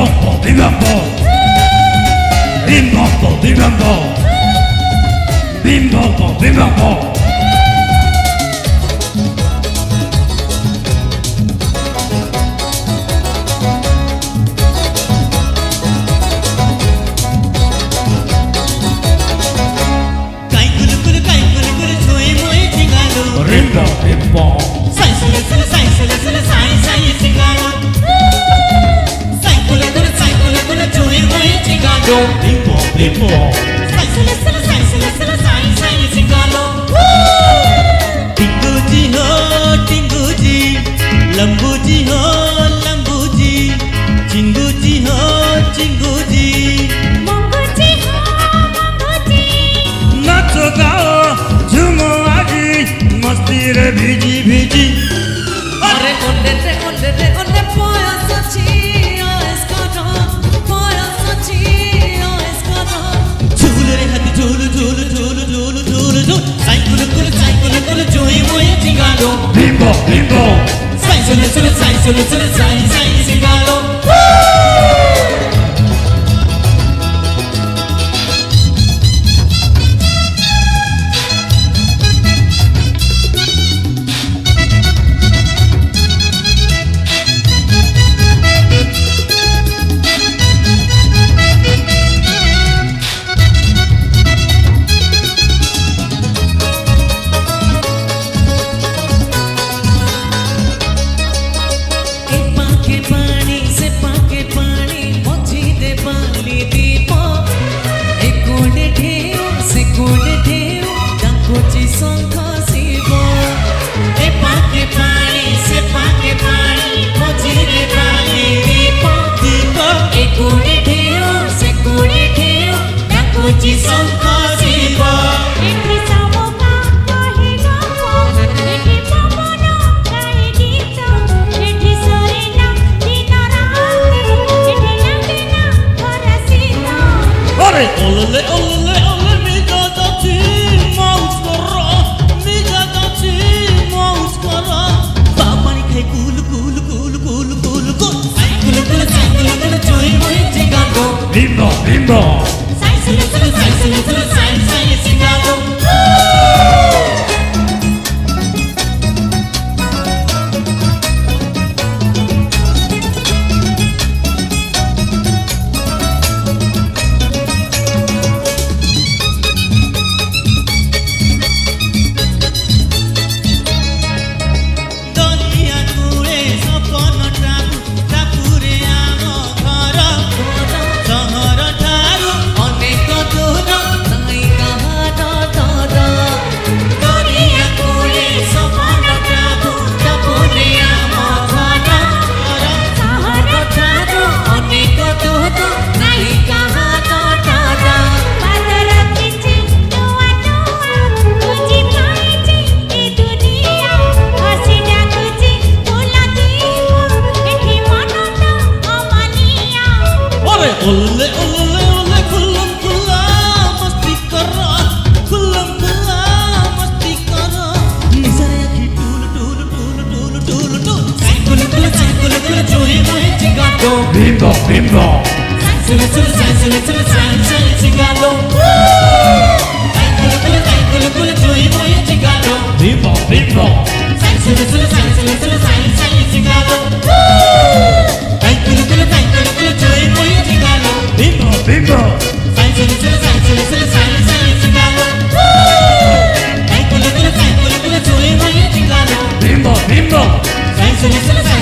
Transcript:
bimbo, bimbo, bimbo, bimbo, bimbo, bimbo. Rimbo, rimbo. Sai sule sule sai sule sule sai sai cigano. Sai kule joy hoye cigano. Rimbo, rimbo. Sai sule sule sai sai cigano. Tingu ji, lambu ji ho, lambu ji. Chingu ji ho, chingu ji. Mongo ji ho, mongo ji. Nacho gao, jumo aji, masti re biji biji. Are onde poya sachi, eskado, poya sachi, eskado. Jhul re hati jhul. Sai kule joy hoye cigano. Bimbo, bimbo. Sai sule sai cigano. Ole mi jadati maus kara Bapani khai kul Sai kule joy hoye cigano. Bimbo, bimbo. Sai sule sai cigano. Ole kulla masti kara Nizare ki tul Sai kule joy hoye cigano. Bimbo, bimbo. Sai sule sai cigano. Sai kule joy hoye cigano. Bimbo, bimbo. Sai sule sai cigano. Sai kule joy hoye cigano. Bimbo, bimbo. Sai sule sai cigano. Sai kule joy hoye cigano. Bimbo, bimbo. Sai sule sai